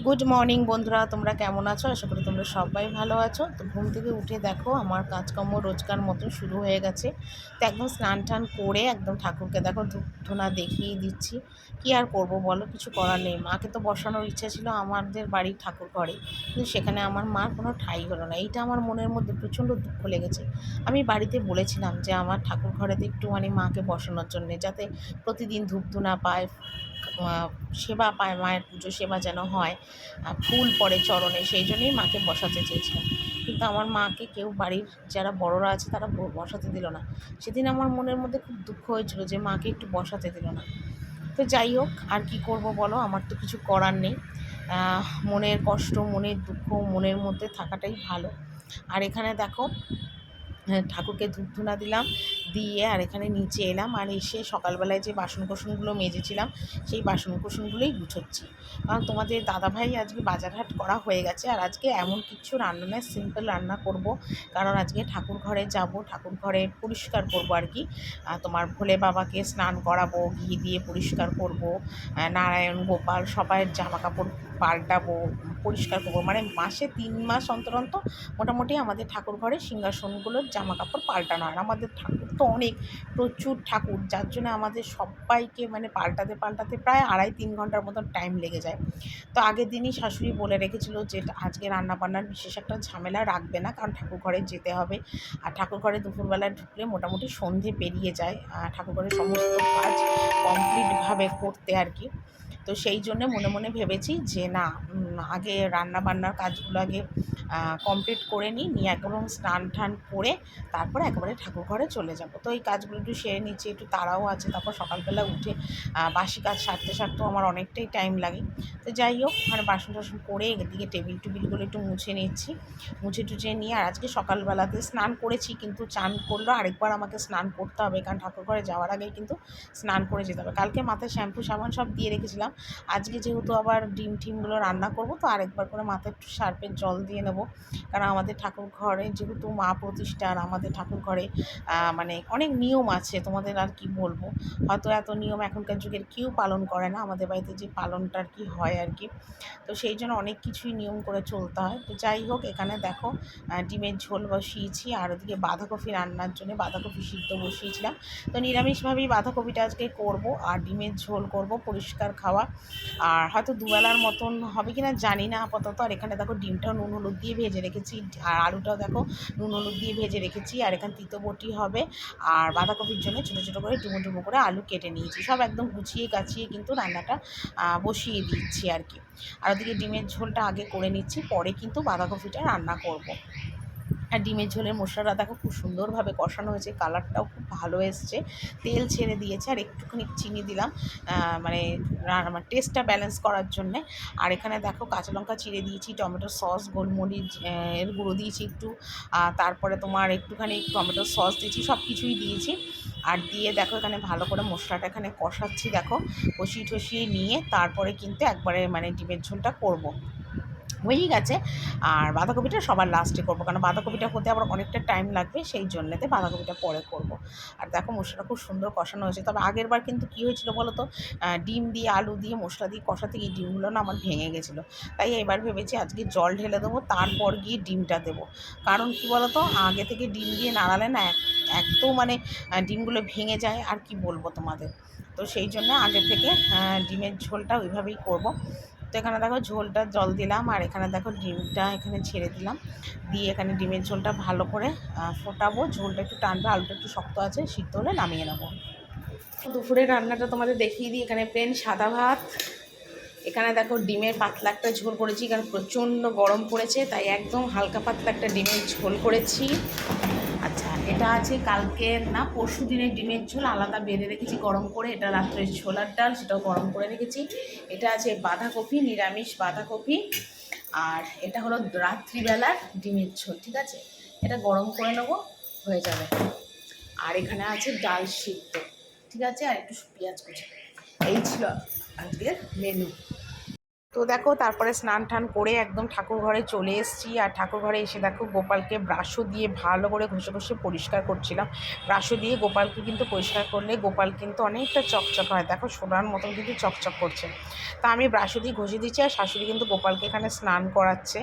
Good morning বন্ধুরা, তোমরা কেমন আছো? আশা করি তোমরা সবাই ভালো আছো। তো ঘুম থেকে উঠে দেখো আমার কাজকর্ম রোজকার মতো শুরু হয়ে গেছে। তো একদম স্নান টান করে একদম ঠাকুরকে দেখো ধূপ ধুনা দেখিয়ে দিচ্ছি। কি আর করব বলো, কিছু করার নেই। মাকে তো বসানোর ইচ্ছা ছিল আমাদের বাড়ির ঠাকুর ঘরে, কিন্তু সেখানে আমার মার কোনো ঠাঁই হলো না। এইটা আমার মনের মধ্যে প্রচণ্ড দুঃখ লেগেছে। আমি বাড়িতে বলেছিলাম যে আমার ঠাকুর ঘরেতে একটুখানি মাকে বসানোর জন্যে, যাতে প্রতিদিন ধূপ ধুনা পায়, সেবা পায়, মায়ের পুজো সেবা যেন হয়, ফুল পড়ে চরণে, সেই জন্যই মাকে বসাতে চেয়েছিলাম। কিন্তু আমার মাকে কেউ, বাড়ির যারা বড়রা আছে তারা বসাতে দিল না। সেদিন আমার মনের মধ্যে খুব দুঃখ হয়েছিল যে মাকে একটু বসাতে দিল না। তো যাই হোক, আর কি করব বলো, আমার তো কিছু করার নেই। মনের কষ্ট, মনের দুঃখ মনের মধ্যে থাকাটাই ভালো। আর এখানে দেখো, ঠাকুরকে ধূপ ধুনা দিলাম, দিয়ে আর এখানে নিচে এলাম। আর এসে সকালবেলায় যে বাসন কোসনগুলো মেজেছিলাম সেই বাসন কোসনগুলোই গুছোচ্ছি। কারণ তোমাদের দাদাভাই আজকে বাজারহাট করা হয়ে গেছে। আর আজকে এমন কিছু রান্না নয়, সিম্পল রান্না করব। কারণ আজকে ঠাকুর ঘরে যাব, ঠাকুর ঘরে পরিষ্কার করব আর কি। তোমার ভোলে বাবাকে স্নান করাবো, ঘি দিয়ে পরিষ্কার করব, নারায়ণ গোপাল সবাইয়ের জামা কাপড় পাল্টাবো, পরিষ্কার করবো। মানে মাসে 3 মাস অন্তর অন্তর মোটামুটি আমাদের ঠাকুর ঘরে সিংহাসনগুলোর জামা কাপড় পাল্টানো। আর আমাদের ঠাকুর তো অনেক, প্রচুর ঠাকুর, যার জন্য আমাদের সবাইকে মানে পাল্টাতে পাল্টাতে প্রায় 2.5-3 ঘন্টার মতন টাইম লেগে যায়। তো আগের দিনই শাশুড়ি বলে রেখেছিল যে আজকে রান্নাবান্নার বিশেষ একটা ঝামেলা রাখবে না, কারণ ঠাকুর ঘরে যেতে হবে। আর ঠাকুর ঘরে দুপুরবেলা ঢুকলে মোটামুটি সন্ধে পেরিয়ে যায় ঠাকুর ঘরে সমস্ত কাজ কমপ্লিটভাবে করতে আর কি। তো সেই জন্য মনে মনে ভেবেছি যে না, আগে রান্না বান্নার কাজগুলো আগে কমপ্লিট করে নিয়ে একদম স্নান টান করে তারপরে একেবারে ঠাকুর ঘরে চলে যাব। তো এই কাজগুলো একটু সেরে নিচ্ছি, একটু তাড়াও আছে। তারপর সকালবেলা উঠে বাসি কাজ সারতেও আমার অনেকটাই টাইম লাগে। তো যাই হোক, মানে বাসন টাসন করে এদিকে টেবিল টেবিলগুলো একটু মুছে নিচ্ছি। মুছে টুছে নিয়ে, আর আজকে সকালবেলাতে স্নান করেছি, কিন্তু চান করলেও আরেকবার আমাকে স্নান করতে হবে, কারণ ঠাকুর ঘরে যাওয়ার আগে কিন্তু স্নান করে যেতে হবে। কালকে মাথায় শ্যাম্পু সাবান সব দিয়ে রেখেছিলাম। আজকে যেহেতু আবার ডিম টিমগুলো রান্না করব, তো আরেকবার করে মাথায় একটু সার্ফের জল দিয়ে নেব। কারণ আমাদের ঠাকুর ঘরে যেহেতু মা প্রতিষ্ঠা, আর আমাদের ঠাকুর ঘরে মানে অনেক নিয়ম আছে, তোমাদের আর কি বলবো। হয়তো এত নিয়ম এখনকার যুগের কেউ পালন করে না, আমাদের বাড়িতে যে পালনটা আর কি হয় আর কি। তো সেই জন্য অনেক কিছুই নিয়ম করে চলতে হয়। তো যাই হোক, এখানে দেখো ডিমের ঝোল বসিয়েছি, আর ওদিকে বাঁধাকপি রান্নার জন্য বাঁধাকপি সিদ্ধ বসিয়েছিলাম। তো নিরামিষভাবেই বাঁধাকপিটা আজকে করব, আর ডিমের ঝোল করব, পরিষ্কার খাওয়া। আর হয়তো দুবেলার মতন হবে কিনা জানি না আপাতত। আর এখানে দেখো ডিমটাও নুন হলুদ দিয়ে ভেজে রেখেছি, আর আলুটাও দেখো নুন হলুদ দিয়ে ভেজে রেখেছি। আর এখানে তিতো বটি হবে, আর বাঁধাকপির জন্য ছোটো ছোটো করে ডুমো ডুমো করে আলু কেটে নিয়েছি। সব একদম গুছিয়ে গাছিয়ে কিন্তু রান্নাটা বসিয়ে দিচ্ছি আর কি। আর ওদিকে ডিমের ঝোলটা আগে করে নিচ্ছি, পরে কিন্তু বাঁধাকপিটা রান্না করব। আর ডিমের ঝোলের মশলাটা দেখো খুব সুন্দরভাবে কষানো হয়েছে, কালারটাও খুব ভালো এসছে, তেল ছেড়ে দিয়েছে। আর একটুখানি চিনি দিলাম, মানে টেস্টটা ব্যালেন্স করার জন্যে। আর এখানে দেখো কাঁচা লঙ্কা চিড়ে দিয়েছি, টমেটো সস, গোলমরিচ এর গুঁড়ো দিয়েছি একটু, তারপরে তোমার একটুখানি টমেটো সস দিয়েছি, সব কিছুই দিয়েছি। আর দিয়ে দেখো এখানে ভালো করে মশলাটা এখানে কষাচ্ছি, দেখো কষিয়ে টষিয়ে নিয়ে তারপরে কিন্তু একবারে মানে ডিমের ঝোলটা করব। হয়েই গেছে। আর বাঁধাকপিটা সবার লাস্টে করবো, কারণ বাঁধাকপিটা হতে আবার অনেকটা টাইম লাগবে, সেই জন্যেতে বাঁধাকপিটা পরে করব। আর দেখো মশলাটা খুব সুন্দর কষানো হয়েছে। তবে আগের বার কিন্তু কী হয়েছিল বলো তো, ডিম দিয়ে আলু দিয়ে মশলা দিয়ে কষাতে গিয়ে ডিমগুলো না আমার ভেঙে গেছিলো। তাই এবার ভেবেছি আজকে জল ঢেলে দেবো, তারপর গিয়ে ডিমটা দেবো। কারণ কী বলো তো, আগে থেকে ডিম দিয়ে নাড়ালে না এক তো মানে ডিমগুলো ভেঙে যায়, আর কি বলবো তোমাদের। তো সেই জন্য আগে থেকে ডিমের ঝোলটা ওইভাবেই করব। তো এখানে দেখো ঝোলটা জল দিলাম, আর এখানে দেখো ডিমটা এখানে ছেড়ে দিলাম, দিয়ে এখানে ডিমের ঝোলটা ভালো করে ফোটাবো। ঝোলটা একটু টানবে, আলুটা একটু শক্ত আছে, সিদ্ধ হলে নামিয়ে নেবো। দুপুরের রান্নাটা তোমাদের দেখিয়ে দিই। এখানে প্লেন সাদা ভাত, এখানে দেখো ডিমের পাতলা একটা ঝোল করেছি, কারণ প্রচণ্ড গরম পড়েছে, তাই একদম হালকা পাতলা একটা ডিমের ঝোল করেছি। আচ্ছা, এটা আছে কালকের না পরশু দিনের ডিমের ঝোল, আলাদা বেড়ে রেখেছি গরম করে। এটা রাত্রে ছোলার ডাল, সেটাও গরম করে রেখেছি। এটা আছে বাঁধাকপি, নিরামিষ বাঁধাকপি। আর এটা হলো রাত্রিবেলার ডিমের ঝোল, ঠিক আছে। এটা গরম করে নেবো, হয়ে যাবে। আর এখানে আছে ডাল সিদ্ধ, ঠিক আছে, আর একটু পেঁয়াজ কুচি। এই ছিল আজকের মেনু। তো দেখো তারপরে স্নান টান করে একদম ঠাকুর ঘরে চলে এসেছি। আর ঠাকুর ঘরে এসে দেখো গোপালকে ব্রাশও দিয়ে ভালো করে ঘষে ঘষে পরিষ্কার করছিলাম। ব্রাশও দিয়ে গোপালকে কিন্তু পরিষ্কার করলে গোপাল কিন্তু অনেকটা চকচক হয়, দেখো সোনার মতন কিন্তু চকচক করছে। তা আমি ব্রাশও দিয়ে ঘষে দিচ্ছি, আর শাশুড়ি কিন্তু গোপালকে এখানে স্নান করাচ্ছে।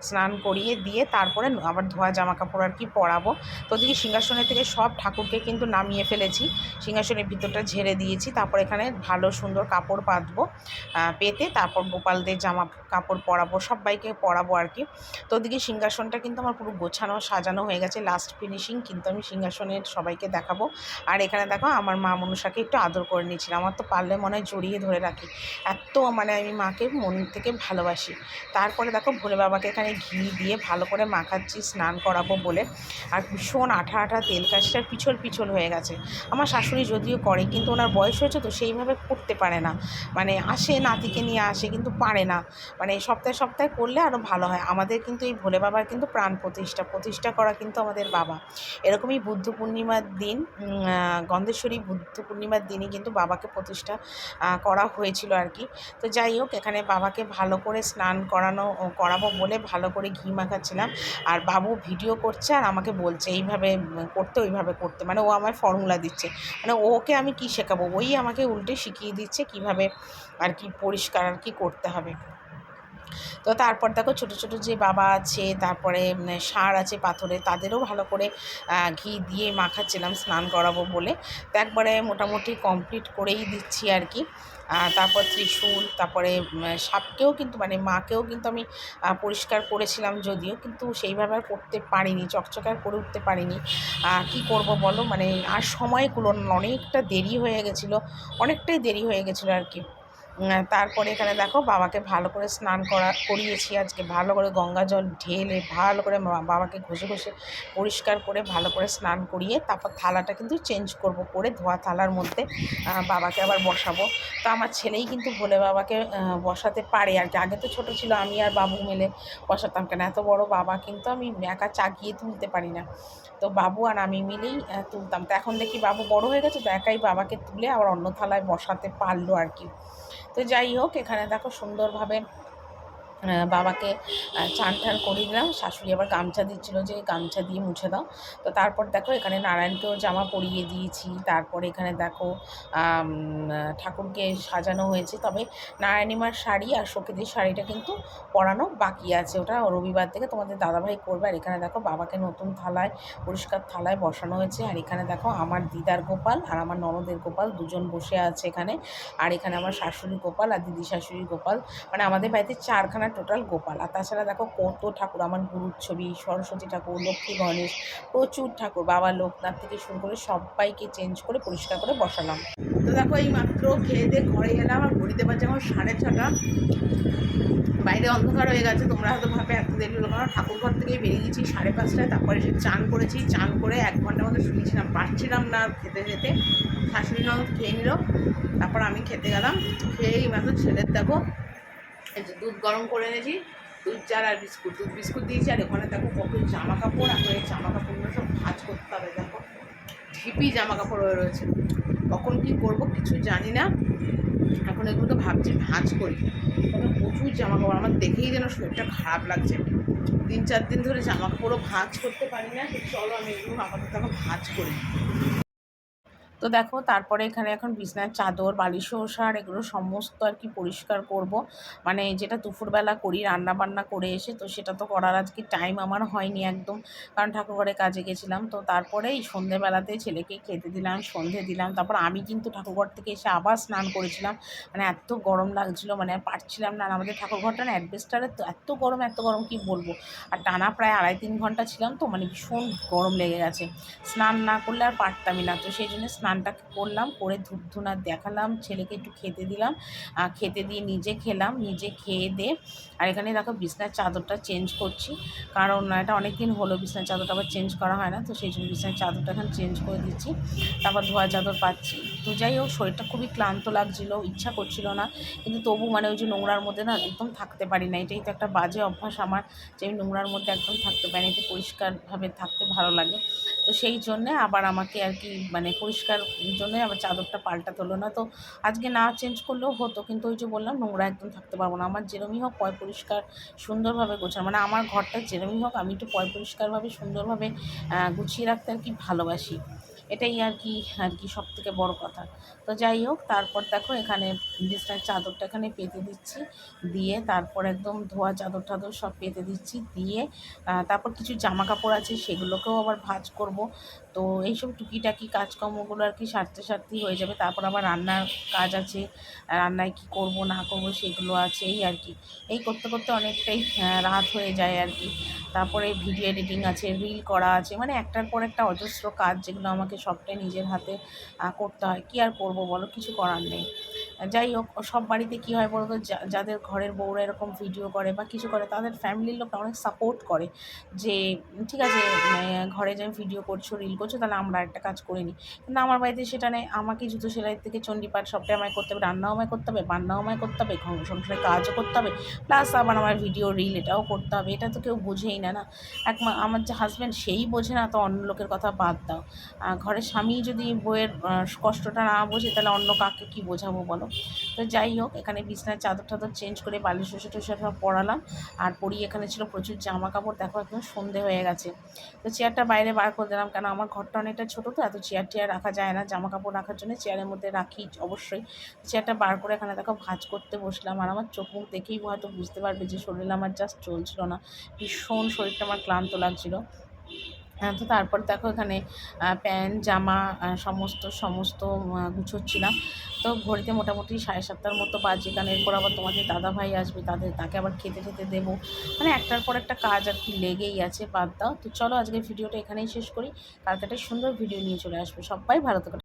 স্নান করিয়ে দিয়ে তারপরে আবার ধোয়া জামা কাপড় আর কি পরাবো। তো ওদিকে সিংহাসনের থেকে সব ঠাকুরকে কিন্তু নামিয়ে ফেলেছি, সিংহাসনের ভিতরটা ঝেড়ে দিয়েছি। তারপর এখানে ভালো সুন্দর কাপড় পাতবো, পেতে তারপর গোপালদের জামা কাপড় পরাবো, সবাইকে পরাবো আর কি। তো ওদিকে সিংহাসনটা কিন্তু আমার পুরো গোছানো সাজানো হয়ে গেছে, লাস্ট ফিনিশিং কিন্তু আমি সিংহাসনের সবাইকে দেখাবো। আর এখানে দেখো আমার মা মনসাকে একটু আদর করে নিয়েছিলাম, আমার তো পারলে মনে হয় জড়িয়ে ধরে রাখি, এত মানে আমি মাকে মন থেকে ভালোবাসি। তারপরে দেখো ভোলে বাবাকে এখানে ঘি দিয়ে ভালো করে মাখাচ্ছি স্নান করাবো বলে। আর ভীষণ আঠা আঠা তেল কাজটা পিছল পিছল হয়ে গেছে। আমার শাশুড়ি যদিও করে, কিন্তু ওনার বয়স হয়েছে তো সেইভাবে করতে পারে না, মানে আসে নাতিকে নিয়ে আসে কিন্তু পারে না, মানে সপ্তাহে সপ্তাহে করলে আরও ভালো হয়। আমাদের কিন্তু এই ভোলে বাবার কিন্তু প্রাণ প্রতিষ্ঠা করা কিন্তু আমাদের বাবা। এরকমই বুদ্ধ পূর্ণিমার দিন, গন্ধেশ্বরী বুদ্ধ পূর্ণিমার দিনই কিন্তু বাবাকে প্রতিষ্ঠা করা হয়েছিল আর কি। তো যাই হোক, এখানে বাবাকে ভালো করে স্নান করাবো বলে ভালো করে ঘি মাখাচ্ছিলাম। আর বাবু ভিডিও করছে আর আমাকে বলছে এইভাবে করতে ওইভাবে করতে, মানে ও আমায় ফর্মুলা দিচ্ছে, মানে ওকে আমি কি শেখাবো, ওই আমাকে উল্টে শিখিয়ে দিচ্ছে কিভাবে আর কি পরিষ্কার আর কি করতে হবে। তো তারপর দেখো ছোটো ছোটো যে বাবা আছে, তারপরে ষাঁড় আছে পাথরে, তাদেরও ভালো করে ঘি দিয়ে মাখাচ্ছিলাম স্নান করাবো বলে। তো একবারে মোটামুটি কমপ্লিট করেই দিচ্ছি আর কি। তারপর ত্রিশূল, তারপরে সাপকেও কিন্তু মানে মাকেও কিন্তু আমি পরিষ্কার করেছিলাম যদিও, কিন্তু সেইভাবে আর করতে পারিনি, চকচকে আর করে উঠতে পারিনি। কি করব বলো, মানে আর সময় কুলোনো, অনেকটা দেরি হয়ে গেছিলো, অনেকটাই দেরি হয়ে গেছিলো আর কি। তারপরে এখানে দেখো বাবাকে ভালো করে স্নান করিয়েছি আজকে, ভালো করে গঙ্গা জল ঢেলে ভালো করে বাবাকে ঘষে ঘষে পরিষ্কার করে ভালো করে স্নান করিয়ে তারপর থালাটা কিন্তু চেঞ্জ করব, করে ধোয়া থালার মধ্যে বাবাকে আবার বসাবো। তো আমার ছেলেই কিন্তু ভোলে বাবাকে বসাতে পারে আর কি। আগে তো ছোটো ছিল, আমি আর বাবু মিলে বসাতাম, কেন এত বড় বাবা কিন্তু আমি একা চাগিয়ে তুলতে পারি না, তো বাবু আর আমি মিলেই তুলতাম। তো এখন দেখি বাবু বড় হয়ে গেছে, তো একাই বাবাকে তুলে আবার অন্য থালায় বসাতে পারলো আর কি। তো যাই হোক, এখানে দেখো সুন্দরভাবে বাবাকে চান টান করিয়ে দিলাম। শাশুড়ি আবার গামছা দিচ্ছিলো যে গামছা দিয়ে মুছে দাও। তো তারপর দেখো এখানে নারায়ণকেও জামা পরিয়ে দিয়েছি। তারপরে এখানে দেখো ঠাকুরকে সাজানো হয়েছে, তবে নারায়ণীমার শাড়ি আর সখীদের শাড়িটা কিন্তু পরানো বাকি আছে, ওটা রবিবার থেকে তোমাদের দাদাভাই করবে। আর এখানে দেখো বাবাকে নতুন থালায়, পরিষ্কার থালায় বসানো হয়েছে। আর এখানে দেখো আমার দিদার গোপাল আর আমার ননদের গোপাল দুজন বসে আছে এখানে। আর এখানে আমার শাশুড়ি গোপাল আর দিদি শাশুড়ি গোপাল, মানে আমাদের বাড়িতে 4খানা টোটাল গোপাল। আর তাছাড়া দেখো কত ঠাকুর, আমার গুরুর ছবি, সরস্বতী ঠাকুর, লক্ষ্মী গণেশ, প্রচুর ঠাকুর, বাবা লোকনাথ থেকে শুরু করে সবাইকে চেঞ্জ করে পরিষ্কার করে বসালাম। তো দেখো এই মাত্র খেয়ে দিয়ে ঘরে এলাম, আর ঘড়িতে বাজে আমার 6:30। বাইরে অন্ধকার হয়ে গেছে, তোমরা হয়তো ভাবে এত দেরি হলো, কারণ ঠাকুরঘর থেকেই বেরিয়ে গেছি 5:30টায়। তারপরে এসে চান করেছি, চান করে 1 ঘন্টার মতো শুয়েছিলাম, পারছিলাম না খেতে যেতে। শাশুড়ি ননদ খেয়ে নিল, তারপর আমি খেতে গেলাম। খেয়েই মাত্র ছেলের দেখো এই যে দুধ গরম করে এনেছি, দুধ চাল আর বিস্কুট, দুধ বিস্কুট দিয়েছি। আর ওখানে দেখো কত জামা কাপড়, এখন এই জামা কাপড়গুলো সব ভাঁজ করতে হবে, দেখো ঢিপি জামা কাপড় হয়ে রয়েছে, কখন কী করবো কিছু জানি না। এখন এগুলোকে ভাবছি ভাঁজ করি, তবে প্রচুর জামা কাপড়, আমার দেখেই যেন শরীরটা খারাপ লাগছে। 3-4 দিন ধরে জামা কাপড়ও ভাঁজ করতে পারি না, তো চলো আমি এগুলো আপাতত এখন ভাঁজ করি। তো দেখো তারপরে এখানে এখন বিছনার চাদর, বালিশ ওষার এগুলো সমস্ত আর কি পরিষ্কার করব, মানে যেটা দুপুরবেলা করি রান্না বান্না করে এসে, তো সেটা তো করার আজকে টাইম আমার হয়নি একদম, কারণ ঠাকুরঘরে কাজে গেছিলাম। তো তারপরে এই সন্ধেবেলাতে ছেলেকে খেতে দিলাম, সন্ধে দিলাম, তারপর আমি কিন্তু ঠাকুরঘর থেকে এসে আবার স্নান করেছিলাম, মানে এত গরম লাগছিলো, মানে আর পারছিলাম না। আর আমাদের ঠাকুরঘরটা না অ্যাডভেস্টারের, তো এত গরম কি বলবো। আর টানা প্রায় 2.5-3 ঘন্টা ছিলাম, তো মানে ভীষণ গরম লেগে গেছে, স্নান না করলে আর পারতামই না। তো সেই জন্য স্নানটা করলাম, করে ধূপ ধুনা দেখালাম, ছেলেকে একটু খেতে দিলাম, খেতে দিয়ে নিজে খেলাম, নিজে খেয়ে দিয়ে আর এখানে দেখো বিছনার চাদরটা চেঞ্জ করছি, কারণ এটা অনেক দিন হলো বিছনার চাদরটা আবার চেঞ্জ করা হয় না, তো সেই জন্য বিছনার চাদরটা এখন চেঞ্জ করে দিচ্ছি, তারপর ধোয়া চাদর পাচ্ছি। তো যাই হোক, শরীরটা খুবই ক্লান্ত লাগছিলো, ইচ্ছা করছিল না, কিন্তু তবু মানে ওই যে নোংরার মধ্যে না একদম থাকতে পারি না, এটাই তো একটা বাজে অভ্যাস আমার, যে আমি নোংরার মধ্যে একদম থাকতে পারি না, একটু পরিষ্কারভাবে থাকতে ভালো লাগে। তো সেই জন্যে আবার আমাকে আর কি মানে পরিষ্কার জন্যই আবার চাদরটা পাল্টাতে হলো, না তো আজকে না চেঞ্জ করলেও হতো, কিন্তু ওই যে বললাম নোংরা একদম থাকতে পারবো না। আমার যেরমই হোক পয় পরিষ্কার সুন্দরভাবে গোছানো, মানে আমার ঘরটা যেরমই হোক আমি একটু পয় পরিষ্কারভাবে সুন্দরভাবে গুছিয়ে রাখতে আর কি ভালোবাসি। এটাই আর কি সবথেকে বড় কথা। তো যাই হোক, তারপর দেখো এখানে বিছানার চাদরটা এখানে পেতে দিচ্ছি, দিয়ে তারপর একদম ধোয়া চাদর টাদর সব পেতে দিচ্ছি, দিয়ে তারপর কিছু জামা কাপড় আছে সেগুলোকেও আবার ভাঁজ করব। তো এইসব টুকিটাকি কাজকর্মগুলো আর কি সারতেই হয়ে যাবে। তারপর আবার রান্নার কাজ আছে, রান্নায় কি করব না করব সেগুলো আছে, এই আর কি। এই করতে করতে অনেকটাই রাত হয়ে যায় আর কি। তারপরে ভিডিও এডিটিং আছে, রিল করা আছে, মানে একটার পর একটা অজস্র কাজ, যেগুলো আমাকে সবটাই নিজের হাতে করতে হয়। কী আর করব বলো, কিছু করার নেই। যাই হোক, সব বাড়িতে কী হয় বলো তো, যাদের ঘরের বউরা এরকম ভিডিও করে বা কিছু করে, তাদের ফ্যামিলির লোকরা অনেক সাপোর্ট করে যে ঠিক আছে, ঘরে যে ভিডিও করছো, রিল করছো, তাহলে আমরা একটা কাজ করে নিই। কিন্তু আমার বাড়িতে সেটা নেই। আমাকে জুতো সেলাই থেকে চণ্ডীপাঠ সবটাই আমায় করতে হবে, রান্নাও আমায় করতে হবে, বান্নাও আমায় করতে হবে, সংসারের কাজও করতে হবে, প্লাস আবার আমার ভিডিও রিল এটাও করতে হবে। এটা তো কেউ বোঝেই না, না। আমার যে হাজব্যান্ড, সেই বোঝে না, তো অন্য লোকের কথা বাদ দাও। ঘরের স্বামী যদি বউয়ের কষ্টটা না বোঝে, তাহলে অন্য কাকে কী বোঝাবো বলো। তো যাই হোক, এখানে বিছনার চাদর টাদর চেঞ্জ করে বালিশ টুসে সব পরালাম, আর পরিয়ে এখানে ছিল প্রচুর জামা কাপড়। দেখো একদম সন্ধে হয়ে গেছে। তো চেয়ারটা বাইরে বার করে দিলাম, কেন আমার ঘরটা অনেকটা ছোটো, তো এত চেয়ার টেয়ার রাখা যায় না, জামা কাপড় রাখার জন্য চেয়ারের মধ্যে রাখি অবশ্যই। চেয়ারটা বার করে এখানে দেখো ভাঁজ করতে বসলাম। আর আমার চোখ মুখ দেখেই হয়তো বুঝতে পারবে যে শরীর আমার জাস্ট চলছিল না, ভীষণ শরীরটা আমার ক্লান্ত লাগছিলো। তো তারপর দেখো এখানে প্যান্ট জামা সমস্ত গুছোচ্ছিলাম। তো ঘড়িতে মোটামুটি 7:30টার মতো বাজে, কারণ এরপর আবার তোমাদের দাদাভাই আসবে, তাকে আবার খেতে টেতে দেবো, মানে একটার পর একটা কাজ আর কি লেগেই আছে, বাদ দাও। তো চলো আজকের ভিডিওটা এখানেই শেষ করি, কালকে একটা সুন্দর ভিডিও নিয়ে চলে আসবো। সবাই ভালো থেকো।